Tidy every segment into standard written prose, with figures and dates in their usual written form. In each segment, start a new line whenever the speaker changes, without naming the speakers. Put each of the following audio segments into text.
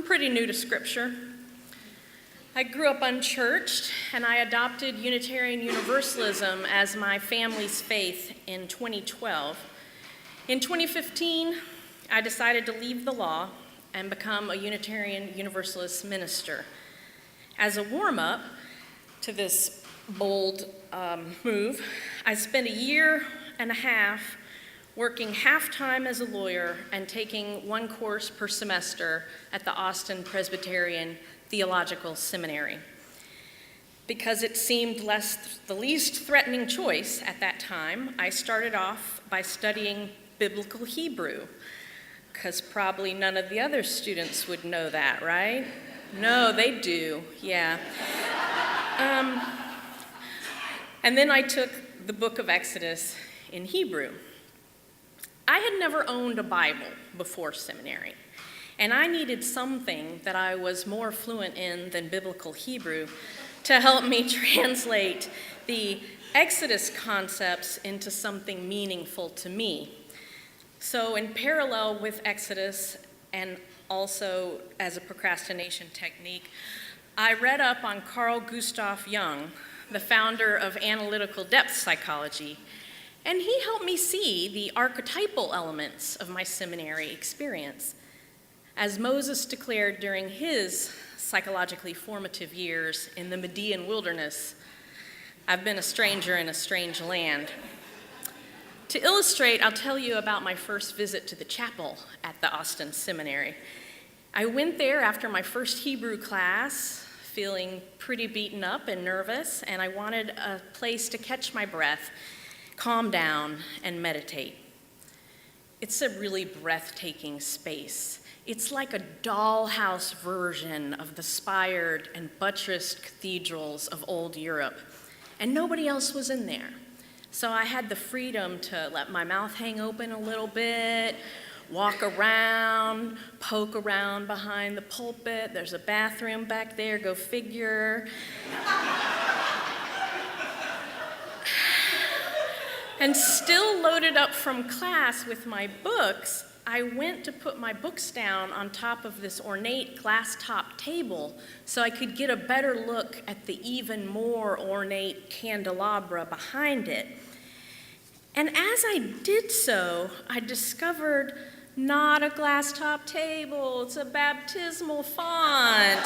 pretty new to Scripture. I grew up unchurched, and I adopted Unitarian Universalism as my family's faith in 2012. In 2015, I decided to leave the law and become a Unitarian Universalist minister. As a warm-up to this bold move, I spent a year and a half working half-time as a lawyer and taking one course per semester at the Austin Presbyterian Theological Seminary. Because it seemed the least threatening choice at that time, I started off by studying biblical Hebrew, because probably none of the other students would know that, right? No, they do, yeah. And then I took the book of Exodus in Hebrew. I had never owned a Bible before seminary, and I needed something that I was more fluent in than biblical Hebrew to help me translate the Exodus concepts into something meaningful to me. So in parallel with Exodus, and also as a procrastination technique, I read up on Carl Gustav Jung, the founder of analytical depth psychology, and he helped me see the archetypal elements of my seminary experience. As Moses declared during his psychologically formative years in the Median wilderness, "I've been a stranger in a strange land." To illustrate, I'll tell you about my first visit to the chapel at the Austin Seminary. I went there after my first Hebrew class, feeling pretty beaten up and nervous, and I wanted a place to catch my breath, calm down, and meditate. It's a really breathtaking space. It's like a dollhouse version of the spired and buttressed cathedrals of old Europe, and nobody else was in there. So I had the freedom to let my mouth hang open a little bit, walk around, poke around behind the pulpit. There's a bathroom back there, go figure. And still loaded up from class with my books, I went to put my books down on top of this ornate glass-top table so I could get a better look at the even more ornate candelabra behind it. And as I did so, I discovered not a glass-top table, it's a baptismal font.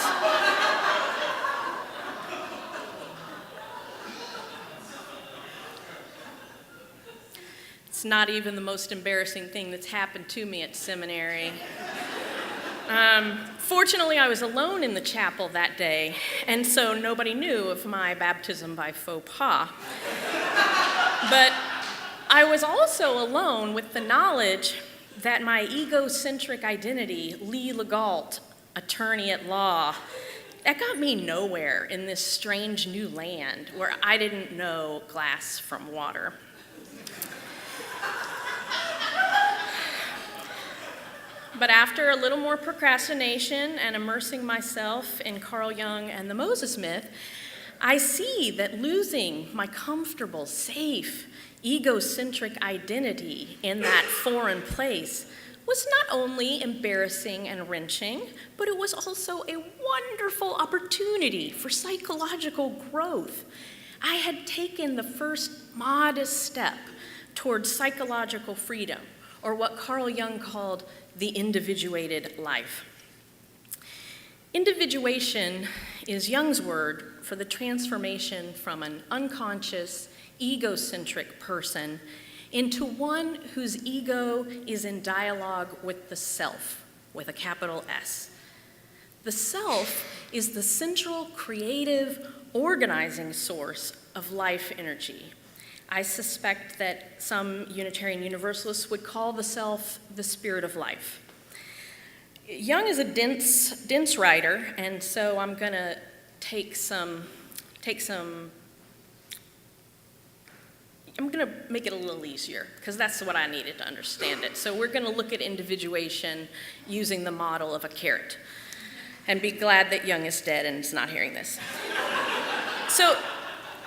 It's not even the most embarrassing thing that's happened to me at seminary. Fortunately, I was alone in the chapel that day, and so nobody knew of my baptism by faux pas. But I was also alone with the knowledge that my egocentric identity, Legault, attorney at law, that got me nowhere in this strange new land where I didn't know glass from water. But after a little more procrastination and immersing myself in Carl Jung and the Moses myth, I see that losing my comfortable, safe, egocentric identity in that foreign place was not only embarrassing and wrenching, but it was also a wonderful opportunity for psychological growth. I had taken the first modest step towards psychological freedom, or what Carl Jung called the individuated life. Individuation is Jung's word for the transformation from an unconscious, egocentric person into one whose ego is in dialogue with the self, with a capital S. The self is the central creative organizing source of life energy. I suspect that some Unitarian Universalists would call the self the spirit of life. Jung is a dense writer, and so I'm going to I'm going to make it a little easier, because that's what I needed to understand it. So we're going to look at individuation using the model of a carrot, and be glad that Jung is dead and is not hearing this. So,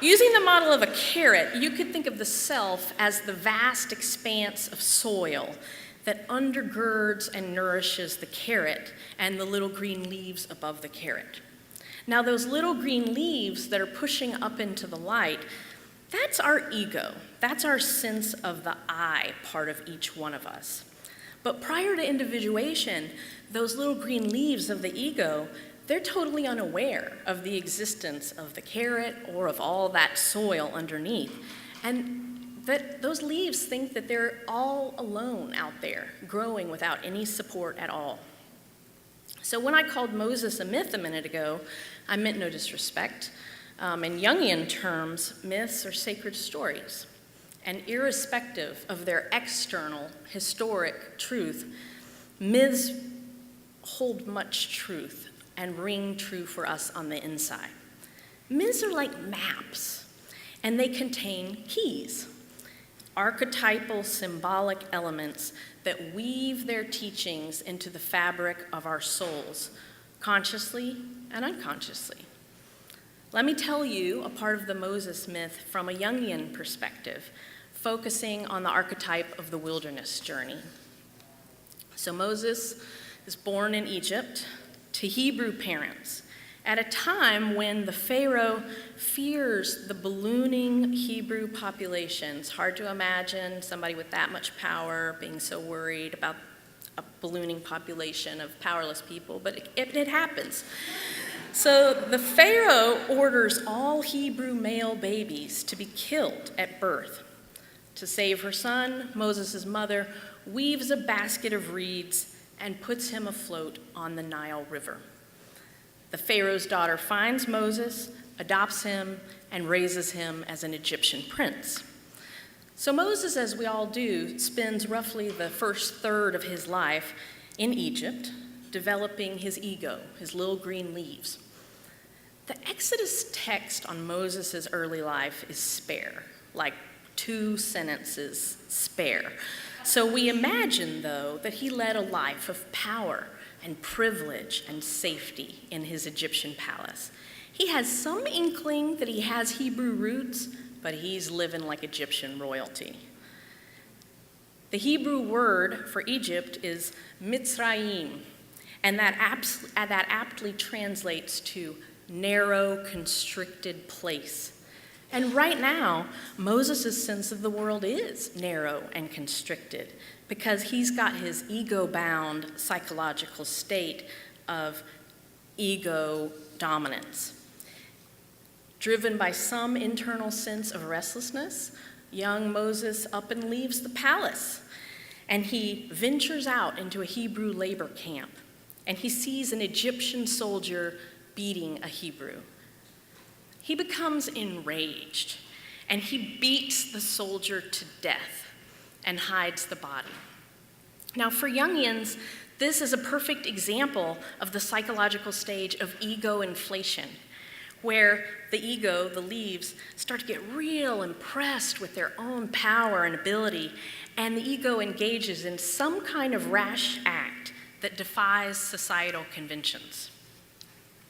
using the model of a carrot, you could think of the self as the vast expanse of soil that undergirds and nourishes the carrot and the little green leaves above the carrot. Now, those little green leaves that are pushing up into the light, that's our ego. That's our sense of the I part of each one of us. But prior to individuation, those little green leaves of the ego, they're totally unaware of the existence of the carrot or of all that soil underneath. And that those leaves think that they're all alone out there, growing without any support at all. So when I called Moses a myth a minute ago, I meant no disrespect. In Jungian terms, myths are sacred stories. And irrespective of their external, historic truth, myths hold much truth and ring true for us on the inside. Myths are like maps, and they contain keys, archetypal symbolic elements that weave their teachings into the fabric of our souls, consciously and unconsciously. Let me tell you a part of the Moses myth from a Jungian perspective, focusing on the archetype of the wilderness journey. So Moses is born in Egypt to Hebrew parents at a time when the Pharaoh fears the ballooning Hebrew population. It's hard to imagine somebody with that much power being so worried about a ballooning population of powerless people, but it happens. So the Pharaoh orders all Hebrew male babies to be killed at birth. To save her son, Moses' mother weaves a basket of reeds and puts him afloat on the Nile River. The Pharaoh's daughter finds Moses, adopts him, and raises him as an Egyptian prince. So Moses, as we all do, spends roughly the first third of his life in Egypt, developing his ego, his little green leaves. The Exodus text on Moses' early life is spare, like 2 sentences spare. So we imagine, though, that he led a life of power and privilege and safety in his Egyptian palace. He has some inkling that he has Hebrew roots, but he's living like Egyptian royalty. The Hebrew word for Egypt is Mitzrayim, and that aptly translates to narrow, constricted place. And right now, Moses' sense of the world is narrow and constricted because he's got his ego-bound psychological state of ego dominance. Driven by some internal sense of restlessness, young Moses up and leaves the palace, and he ventures out into a Hebrew labor camp, and he sees an Egyptian soldier beating a Hebrew. He becomes enraged, and he beats the soldier to death and hides the body. Now, for Jungians, this is a perfect example of the psychological stage of ego inflation, where the ego, the leaves, start to get real impressed with their own power and ability, and the ego engages in some kind of rash act that defies societal conventions.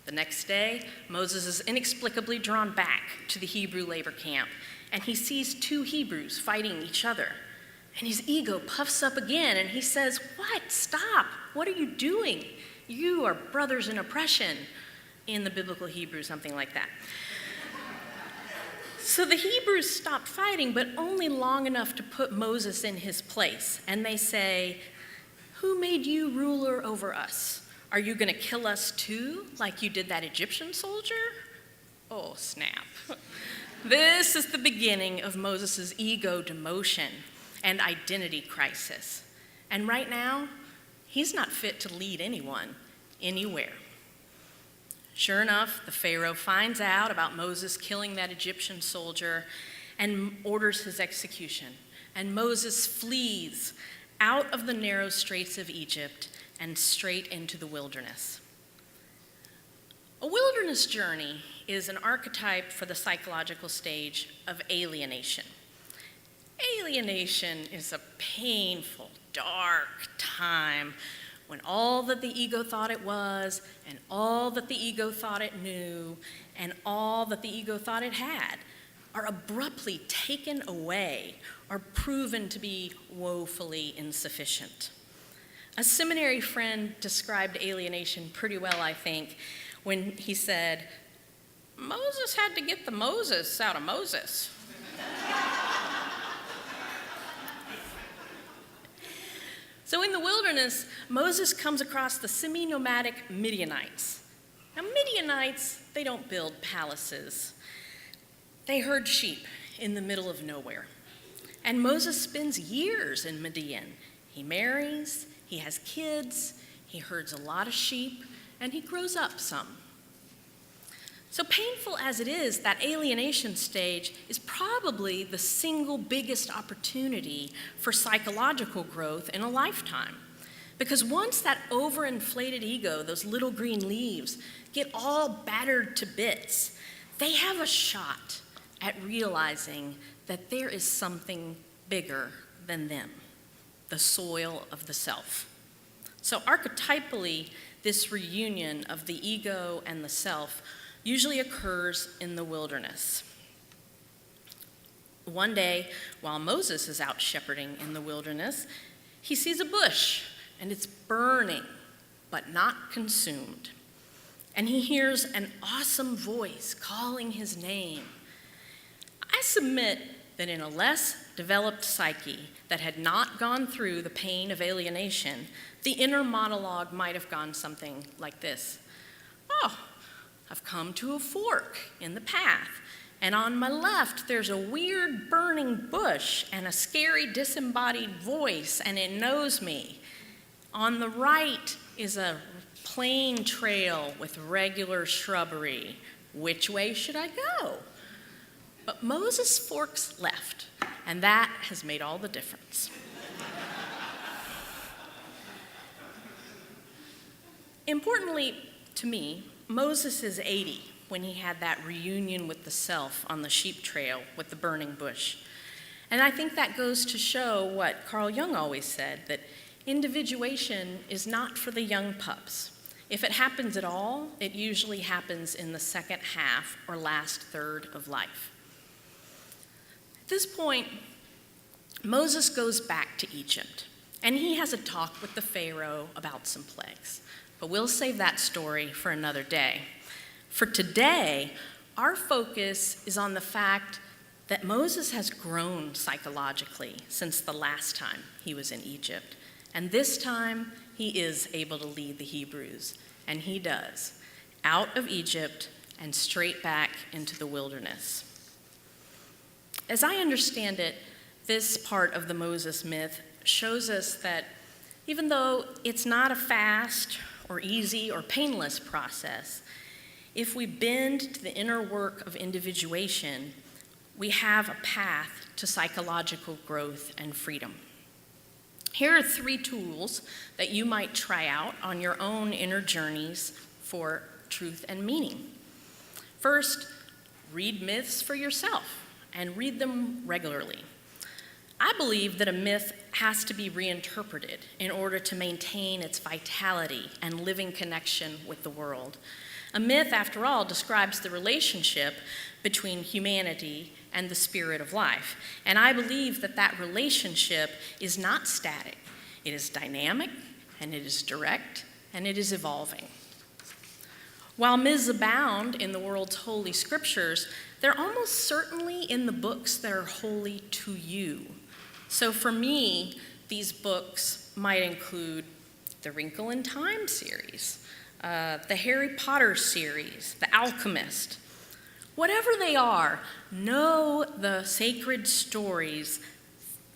The next day, Moses is inexplicably drawn back to the Hebrew labor camp, and he sees 2 Hebrews fighting each other. And his ego puffs up again, and he says, "What? Stop! What are you doing? You are brothers in oppression." In the biblical Hebrew, something like that. So the Hebrews stop fighting, but only long enough to put Moses in his place. And they say, "Who made you ruler over us? Are you going to kill us too, like you did that Egyptian soldier?" Oh, snap. This is the beginning of Moses' ego demotion and identity crisis. And right now, he's not fit to lead anyone, anywhere. Sure enough, the Pharaoh finds out about Moses killing that Egyptian soldier and orders his execution. And Moses flees out of the narrow straits of Egypt and straight into the wilderness. A wilderness journey is an archetype for the psychological stage of alienation. Alienation is a painful, dark time when all that the ego thought it was, and all that the ego thought it knew, and all that the ego thought it had are abruptly taken away are proven to be woefully insufficient. A seminary friend described alienation pretty well, I think, when he said, "Moses had to get the Moses out of Moses." So in the wilderness, Moses comes across the semi-nomadic Midianites. Now, Midianites, they don't build palaces. They herd sheep in the middle of nowhere. And Moses spends years in Midian. He marries, he has kids, he herds a lot of sheep, and he grows up some. So painful as it is, that alienation stage is probably the single biggest opportunity for psychological growth in a lifetime. Because once that overinflated ego, those little green leaves, get all battered to bits, they have a shot at realizing that there is something bigger than them, the soil of the self. So archetypally, this reunion of the ego and the self usually occurs in the wilderness. One day, while Moses is out shepherding in the wilderness, he sees a bush, and it's burning, but not consumed. And he hears an awesome voice calling his name. I submit that in a less developed psyche that had not gone through the pain of alienation, the inner monologue might have gone something like this. "Oh, I've come to a fork in the path, and on my left there's a weird burning bush and a scary disembodied voice, and it knows me. On the right is a plain trail with regular shrubbery. Which way should I go?" But Moses forks left, and that has made all the difference. Importantly to me, Moses is 80 when he had that reunion with the self on the sheep trail with the burning bush. And I think that goes to show what Carl Jung always said, that individuation is not for the young pups. If it happens at all, it usually happens in the second half or last third of life. At this point, Moses goes back to Egypt, and he has a talk with the Pharaoh about some plagues. But we'll save that story for another day. For today, our focus is on the fact that Moses has grown psychologically since the last time he was in Egypt. And this time, he is able to lead the Hebrews. And he does, out of Egypt and straight back into the wilderness. As I understand it, this part of the Moses myth shows us that even though it's not a fast or easy or painless process, if we bend to the inner work of individuation, we have a path to psychological growth and freedom. Here are 3 tools that you might try out on your own inner journeys for truth and meaning. First, read myths for yourself and read them regularly. I believe that a myth has to be reinterpreted in order to maintain its vitality and living connection with the world. A myth, after all, describes the relationship between humanity and the spirit of life. And I believe that that relationship is not static. It is dynamic, and it is direct, and it is evolving. While myths abound in the world's holy scriptures, they're almost certainly in the books that are holy to you. So for me, these books might include the Wrinkle in Time series, the Harry Potter series, The Alchemist. Whatever they are, know the sacred stories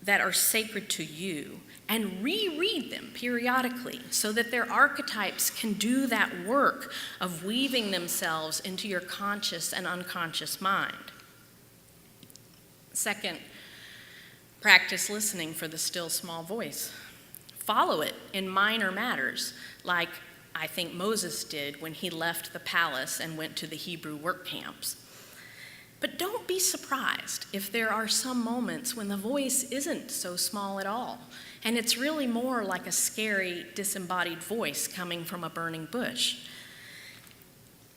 that are sacred to you and reread them periodically so that their archetypes can do that work of weaving themselves into your conscious and unconscious mind. Second, practice listening for the still small voice. Follow it in minor matters, like I think Moses did when he left the palace and went to the Hebrew work camps. But don't be surprised if there are some moments when the voice isn't so small at all, and it's really more like a scary, disembodied voice coming from a burning bush.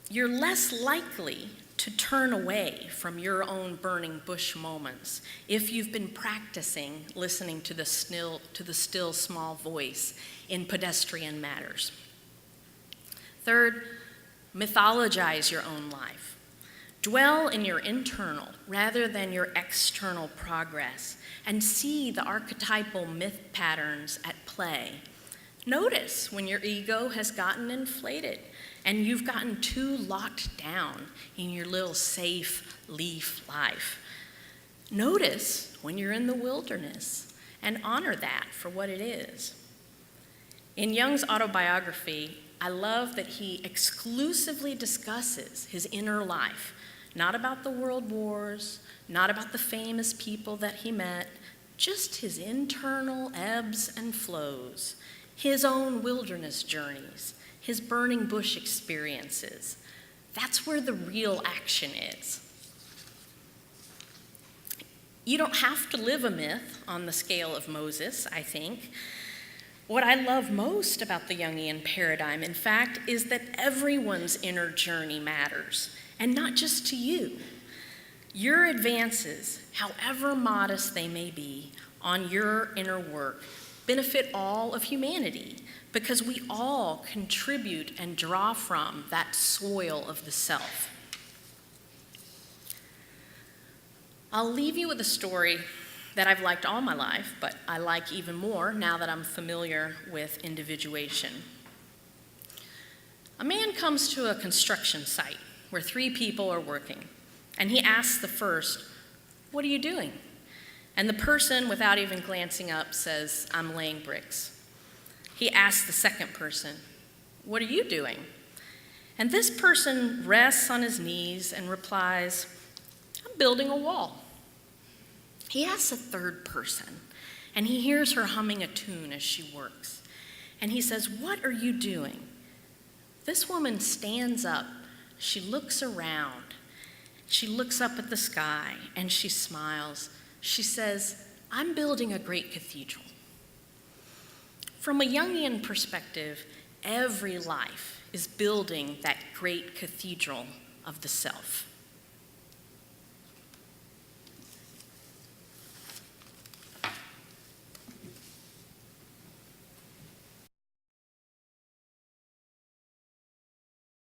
You're less likely to turn away from your own burning bush moments if you've been practicing listening to the still small voice in pedestrian matters. Third, mythologize your own life. Dwell in your internal rather than your external progress and see the archetypal myth patterns at play. Notice when your ego has gotten inflated and you've gotten too locked down in your little safe leaf life. Notice when you're in the wilderness and honor that for what it is. In Jung's autobiography, I love that he exclusively discusses his inner life, not about the world wars, not about the famous people that he met, just his internal ebbs and flows, his own wilderness journeys, his burning bush experiences. That's where the real action is. You don't have to live a myth on the scale of Moses, I think. What I love most about the Jungian paradigm, in fact, is that everyone's inner journey matters, and not just to you. Your advances, however modest they may be, on your inner work benefit all of humanity because we all contribute and draw from that soil of the self. I'll leave you with a story that I've liked all my life, but I like even more now that I'm familiar with individuation. A man comes to a construction site where 3 people are working, and he asks the first, "What are you doing?" And the person, without even glancing up, says, "I'm laying bricks." He asks the second person, "What are you doing?" And this person rests on his knees and replies, "I'm building a wall." He asks a third person, and he hears her humming a tune as she works. And he says, "What are you doing?" This woman stands up, she looks around, she looks up at the sky, and she smiles. She says, "I'm building a great cathedral." From a Jungian perspective, every life is building that great cathedral of the self.